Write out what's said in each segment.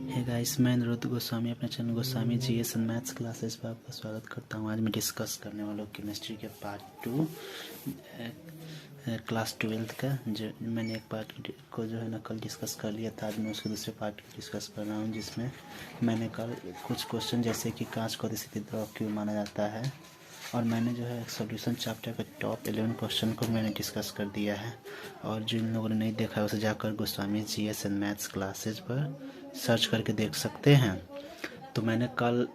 Hey guys, मैं अनुरुद्ध गोस्वामी अपने channel Goswami GS and maths classes पर आपका स्वागत करता हूँ। आज मैं डिस्कस करने वाला हूँ केमिस्ट्री के पार्ट 2 क्लास 12 का। जो मैंने एक पार्ट को जो है ना कल डिस्कस कर लिया था। आज मैं उसके दूसरे पार्ट को डिस्कस कर रहा हूँ, जिसमें मैंने कल कुछ क्वेश्चन जैसे कि कांच को स्थिति द्रव क्यों माना जाता है, और मैंने जो है सॉल्यूशन चैप्टर के टॉप 11 क्वेश्चन को मैंने डिस्कस कर दिया है। और जिन लोगों ने नहीं देखा है उसे जाकर Goswami GS and maths classes पर सर्च करके देख सकते हैं। तो मैंने कल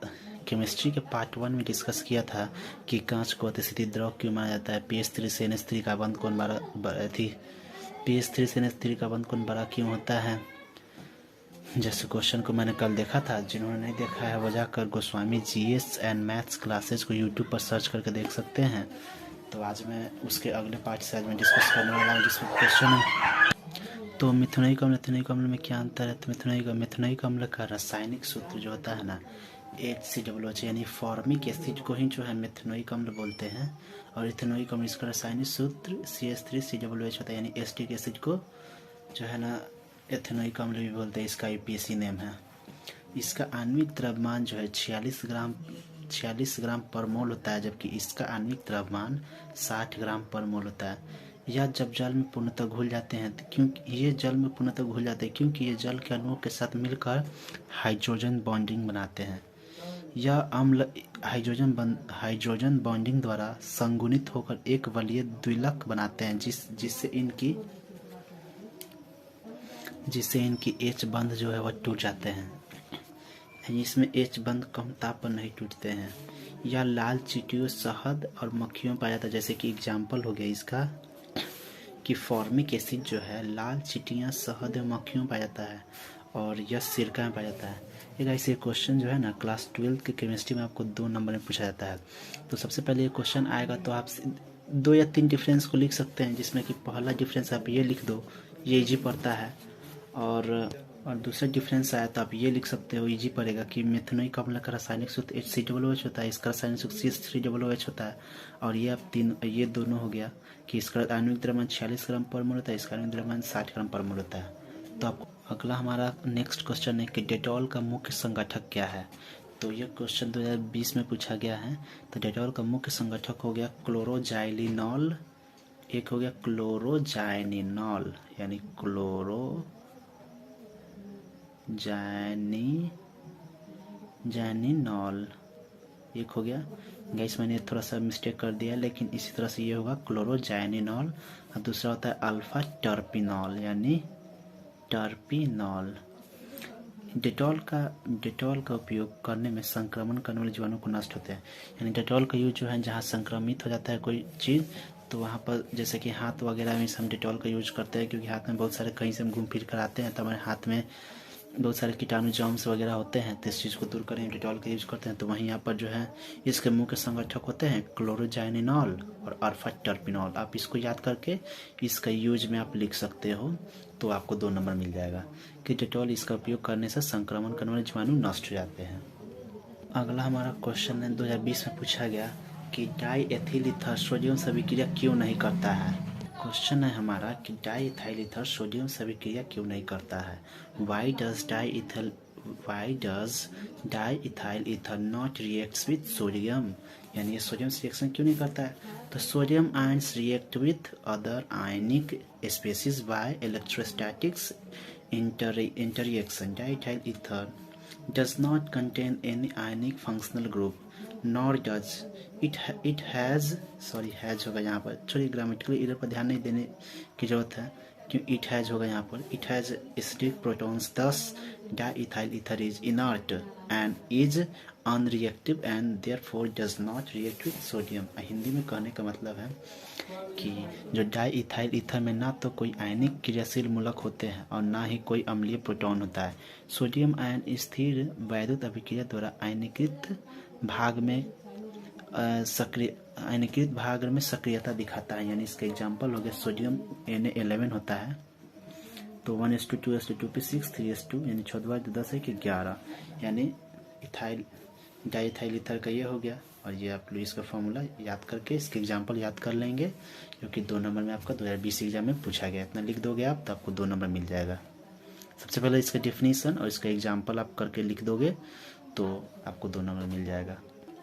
केमिस्ट्री के पार्ट 1 में डिस्कस किया था कि कांच को अतिस्थिति द्रव क्यों माना जाता है, pH3 से NH3 का बंध कोण बड़ा थी, pH3 से NH3 का बंध कोण बड़ा क्यों होता है। जैसे क्वेश्चन को मैंने कल देखा था। जिन्होंने नहीं देखा है वो जाकर Goswami GS and maths classes को यूट्यूब पर सर्च करके देख सकते हैं। तो आज मैं उसके अगले पार्ट से आज मैं डिस्कस करने वाला हूँ, जिसमें क्वेश्चन है तो मिथुनयिक अम्ल इथेनॉइक अम्ल में क्या अंतर है। तो मिथुनयिक अम्ल का रासायनिक सूत्र जो होता है ना HCOOH, यानी फॉर्मिक एसिड को ही जो है मिथुनयिक अम्ल बोलते हैं। और इथेनॉइक अम्ल इसका रासायनिक सूत्र CH3COOH होता है, यानी एसिटिक एसिड को जो है ना एथेनॉइक अम्ल भी बोलते हैं। इसका IUPAC नेम है। इसका आणविक द्रव्यमान जो है 46 ग्राम पर मोल होता है, जबकि इसका आणविक द्रव्यमान 60 ग्राम पर मोल होता है। यह जब जल में पूर्णतः घुल जाते हैं, क्योंकि ये जल में पूर्णतः घुल जाते हैं क्योंकि ये जल के अणुओं के साथ मिलकर हाइड्रोजन बॉन्डिंग बनाते हैं। यह अम्ल हाइड्रोजन बॉन्डिंग द्वारा संगुणित होकर एक बलीय द्विलक बनाते हैं, जिससे इनकी H बंध जो है वह टूट जाते हैं। इसमें H बंध कम ताप पर नहीं टूटते हैं। यह लाल चींटियों, शहद और मक्खियों में पाया जाता है। जैसे कि एग्जाम्पल हो गया इसका कि फॉर्मिक एसिड जो है लाल चींटियाँ, शहद और मक्खियों में पाया जाता है, और यह सिरका में पाया जाता है। एक ऐसे क्वेश्चन जो है ना क्लास 12 के केमिस्ट्री में आपको 2 नंबर में पूछा जाता है। तो सबसे पहले ये क्वेश्चन आएगा तो आप 2 या 3 डिफरेंस को लिख सकते हैं, जिसमें कि पहला डिफरेंस आप ये लिख दो, ये इजी पड़ता है। और दूसरा डिफरेंस आया तो आप ये लिख सकते हो, इजी पड़ेगा, कि मिथुनयिक अम्ल का रासायनिक सूत्र HCOOH होता है, इसका रासायनिक सूत्र CH3OH होता है। और ये दोनों हो गया कि इसका आणविक द्रव्यमान 46 ग्राम पर मोल होता है, इसका आणविक द्रव्यमान 60 ग्राम पर मोल होता है। तो आपको अगला हमारा नेक्स्ट क्वेश्चन है कि डेटॉल का मुख्य संगठक क्या है। तो ये क्वेश्चन 2020 में पूछा गया है। तो डेटॉल का मुख्य संगठक हो गया क्लोरोजाइलिनॉल, एक हो गया क्लोरोजाइनिनॉल, यानी क्लोरोजाइनिनॉल, एक हो गया। गाइस मैंने थोड़ा सा मिस्टेक कर दिया, लेकिन इसी तरह से ये होगा क्लोरोजाइनिनॉल। और दूसरा होता है अल्फा टर्पिनॉल, यानी टर्पिनॉल। डेटॉल का उपयोग करने में संक्रमण करने वाले जीवाणु को नष्ट होते हैं। यानी डेटॉल का यूज जो है जहाँ संक्रमित हो जाता है कोई चीज़, तो वहाँ पर जैसे कि हाथ वगैरह में हम डेटॉल का यूज करते हैं, क्योंकि हाथ में बहुत सारे कहीं से हम घूम फिर कर आते हैं तो हमारे हाथ में बहुत सारे कीटाणु जर्म्स वगैरह होते हैं। तो इस चीज़ को दूर करने डेटॉल का यूज करते हैं। तो वहीं यहाँ पर जो है इसके मुख्य संगठक होते हैं क्लोरोजाइनिनॉल और अल्फा टर्पिनॉल। आप इसको याद करके इसका यूज में आप लिख सकते हो, तो आपको 2 नंबर मिल जाएगा कि डेटॉल इसका उपयोग करने से संक्रमण करने वाले जीवाणु नष्ट हो जाते हैं। अगला हमारा क्वेश्चन है 2020 में पूछा गया कि डाई एथिल ईथर सोडियम से अभिक्रिया क्यों नहीं करता है। क्वेश्चन है हमारा कि डाई इथाइल ईथर सोडियम से अभिक्रिया क्यों नहीं करता है। Why does diethyl ether not reacts with sodium, यानी ये सोडियम से रिएक्शन क्यों नहीं करता है। तो sodium ions react with other ionic species by electrostatics interaction. Diethyl ether does not contain any ionic functional group, nor does it has होगा यहाँ पर, थोड़ी ग्रामेटिकली इधर पर ध्यान नहीं देने की जरूरत है, क्यों इट हैज होगा यहाँ पर। It has acidic protons, thus diethyl ether is inert and is unreactive and therefore does not react with sodium. Hindi में कहने का मतलब है कि जो डाईइथाइल ईथर में ना तो कोई आयनिक क्रियाशील मूलक होते हैं और ना ही कोई अम्लीय प्रोटॉन होता है। सोडियम आयन स्थिर वैद्युत अभिक्रिया द्वारा आयनीकृत भाग में सक्रियता दिखाता है। यानी इसका एग्जाम्पल हो गया सोडियम Na11 होता है, तो 1:2 2:2 पे 6 3:2, यानी 6×10 यानी डाईइथाइल ईथर का ये हो गया। और ये आप लोग इसका फॉर्मूला याद करके इसके एग्जाम्पल याद कर लेंगे, जो कि 2 नंबर में आपका 2020 एग्जाम में पूछा गया। इतना लिख दोगे आप तो आपको 2 नंबर मिल जाएगा। सबसे पहले इसका डेफिनेशन और इसका एग्जाम्पल आप करके लिख दोगे तो आपको 2 नंबर मिल जाएगा।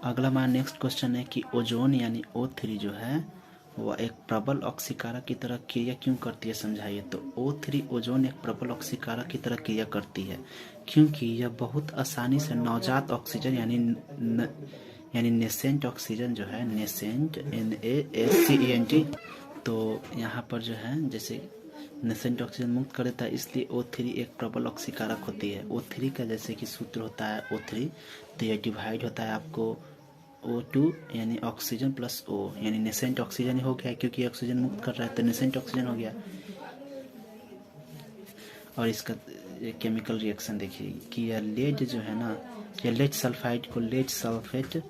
अगला हमारा नेक्स्ट क्वेश्चन है कि ओजोन यानी O3 जो है वह एक प्रबल ऑक्सीकारक की तरह क्रिया क्यों करती है, समझाइए। तो O3 ओजोन एक प्रबल ऑक्सीकारक की तरह क्रिया करती है क्योंकि यह बहुत आसानी से नवजात ऑक्सीजन यानी नेसेंट ऑक्सीजन जो है, नेसेंट NaSCENT, तो यहाँ पर जो है जैसे नेसेंट ऑक्सीजन मुक्त कर देता है, इसलिए O3 एक प्रबल ऑक्सीकारक होती है। O3 का जैसे कि सूत्र होता है O3, तो यह डिवाइड होता है आपको O2 यानी ऑक्सीजन प्लस O, यानी नेसेंट ऑक्सीजन हो गया क्योंकि ऑक्सीजन मुक्त कर रहा है तो नेसेंट ऑक्सीजन हो गया। और इसका केमिकल रिएक्शन देखिए कि यह लेड जो है ना, यह लेड सल्फाइड को लेड सल्फेट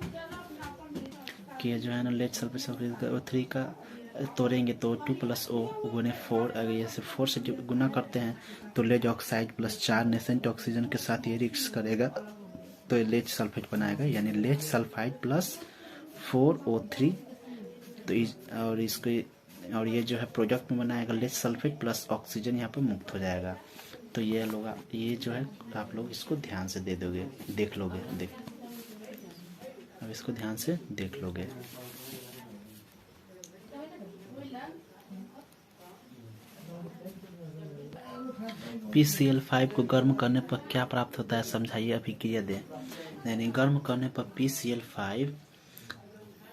कि जो है ना लेड सल्फेट O3 का तोड़ेंगे तो 2 प्लस O गुने 4, अगर ये से 4 से गुना करते हैं तो lead oxide plus 4 nascent oxygen के साथ ये रिएक्ट करेगा तो ये लेड सल्फेट बनाएगा, यानी लेड सल्फाइड प्लस 4O3। तो और ये जो है प्रोडक्ट में बनाएगा लेड सल्फेट प्लस ऑक्सीजन यहाँ पे मुक्त हो जाएगा। तो ये लोग ये जो है आप लोग इसको ध्यान से देख लोगे। अब इसको ध्यान से देख लोगे। PCl5 को गर्म करने पर क्या प्राप्त होता है, समझाइए, अभिक्रिया दें। यानी गर्म करने पर PCl5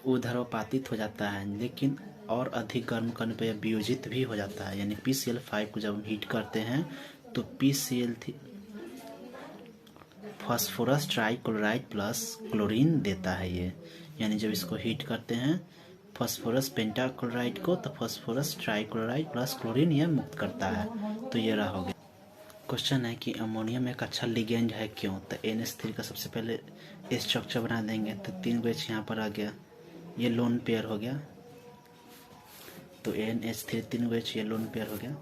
ऊर्ध्वपातित हो जाता है, लेकिन और अधिक गर्म करने पर यह वियोजित भी हो जाता है। यानी PCl5 को जब हम हीट करते हैं तो PCl phosphorus trichloride plus chlorine देता है ये। यानी जब इसको हीट करते हैं फास्फोरस पेंटाक्लोराइड को तो फास्फोरस ट्राइक्लोराइड प्लस क्लोरीन यह मुक्त करता है। तो ये रहा हो गया। क्वेश्चन है कि अमोनियम एक अच्छा लिगेंड है क्यों। तो NH3 का सबसे पहले स्ट्रक्चर बना देंगे तो 3 H यहाँ पर आ गया, ये लोन पेयर हो गया। तो NH3 3 H ये लोन पेयर हो गया।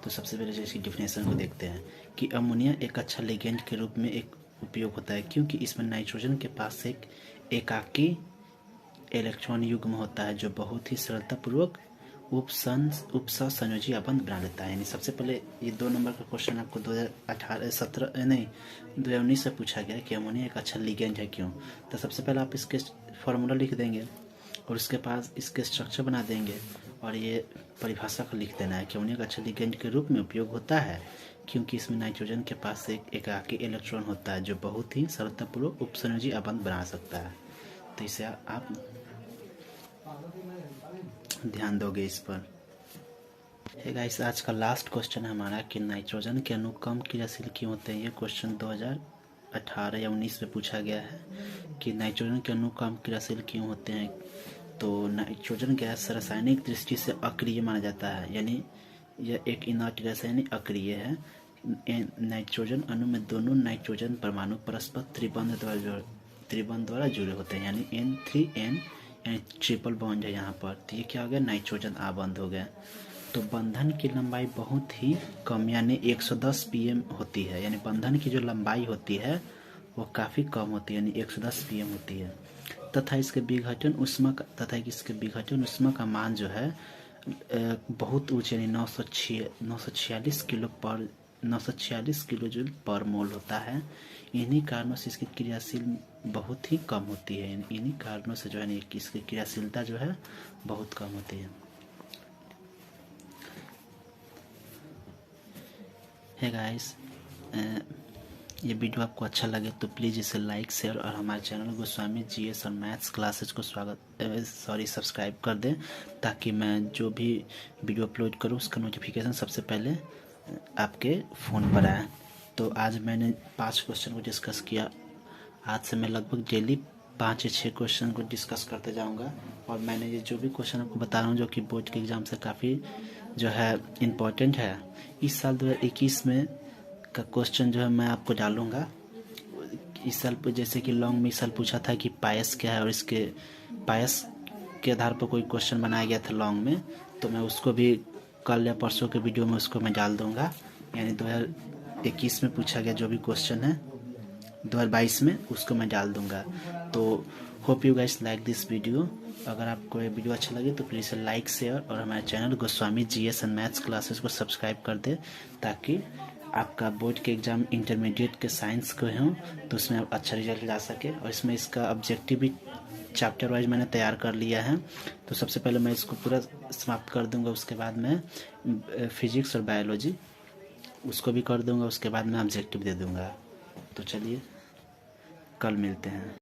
तो सबसे पहले इसकी डिफिनेशन को देखते हैं कि अमोनिया एक अच्छा लिगेंड के रूप में एक उपयोग होता है क्योंकि इसमें नाइट्रोजन के पास एक एकाकी इलेक्ट्रॉन युग्म होता है जो बहुत ही सरलतापूर्वक उपसंयोजी बंध बना लेता है। यानी सबसे पहले ये 2 नंबर का क्वेश्चन आपको 2019 से पूछा गया कि अमोनिया एक अच्छा लिगेंड है क्यों। तो सबसे पहले आप इसके फॉर्मूला लिख देंगे और उसके पास इसके स्ट्रक्चर बना देंगे और ये परिभाषा को लिख देना है कि अमोनिया एक अच्छा लिगेंड के रूप में उपयोग होता है क्योंकि इसमें नाइट्रोजन के पास एक एकाकी इलेक्ट्रॉन होता है जो बहुत ही सरलतापूर्वक उपसंयोजी बंध बना सकता है। तो इसे आप ध्यान दोगे इस पर। हे गाइस, आज का लास्ट क्वेश्चन है हमारा कि नाइट्रोजन के अणु कम क्रियाशील क्यों होते हैं। ये क्वेश्चन 2018 या 19 में पूछा गया है कि नाइट्रोजन के अणु कम क्रियाशील क्यों होते हैं। तो नाइट्रोजन गैस रासायनिक दृष्टि से अक्रिय माना जाता है, यानी यह एक इनर्ट गैस यानी अक्रिय है। नाइट्रोजन अणु में दोनों नाइट्रोजन परमाणु परस्पर त्रिबंध द्वारा जुड़े होते हैं, यानी N3N यानी ट्रिपल बॉन्ड है यहाँ पर। तो ये क्या हो गया, नाइट्रोजन आबंध हो गया। तो बंधन की लंबाई बहुत ही कम यानी 110 pm होती है, यानी बंधन की जो लंबाई होती है वो काफ़ी कम होती है, यानी 110 pm होती है। तथा इसके विघटन उष्मा का मान जो है बहुत ऊंचे यानी 946 किलो जूल पर मोल होता है। इन्हीं कारणों से इसकी क्रियाशील बहुत ही कम होती है। इन्हीं कारणों से जो है इसकी क्रियाशीलता जो है बहुत कम होती है। हे गाइस, ये वीडियो आपको अच्छा लगे तो प्लीज़ इसे लाइक शेयर और हमारे चैनल गोस्वामी GS और मैथ्स क्लासेज को सब्सक्राइब कर दें ताकि मैं जो भी वीडियो अपलोड करूँ उसका नोटिफिकेशन सबसे पहले आपके फ़ोन पर आए। तो आज मैंने 5 क्वेश्चन को डिस्कस किया। आज से मैं लगभग डेली 5 या 6 क्वेश्चन को डिस्कस करते जाऊंगा और मैंने ये जो भी क्वेश्चन आपको बता रहा हूँ जो कि बोर्ड के एग्ज़ाम से काफ़ी जो है इम्पोर्टेंट है। इस साल 2021 में का क्वेश्चन जो है मैं आपको डालूंगा। इस साल जैसे कि लॉन्ग में इस साल पूछा था कि पायस क्या है और इसके पायस के आधार पर कोई क्वेश्चन बनाया गया था लॉन्ग में, तो मैं उसको भी कल या परसों के वीडियो में उसको मैं डाल दूंगा। यानी 2021 में पूछा गया जो भी क्वेश्चन है 2022 में उसको मैं डाल दूंगा। तो hope you guys like this video. अगर आपको ये वीडियो अच्छा लगे तो प्लीज़ लाइक शेयर और हमारे channel Goswami GS and maths classes को सब्सक्राइब कर दे ताकि आपका बोर्ड के एग्ज़ाम इंटरमीडिएट के साइंस के हों तो उसमें आप अच्छा रिजल्ट ला सके। और इसमें इसका ऑब्जेक्टिव भी चैप्टर वाइज मैंने तैयार कर लिया है। तो सबसे पहले मैं इसको पूरा समाप्त कर दूंगा, उसके बाद मैं फिजिक्स और बायोलॉजी उसको भी कर दूंगा, उसके बाद मैं ऑब्जेक्टिव दे दूंगा। तो चलिए कल मिलते हैं।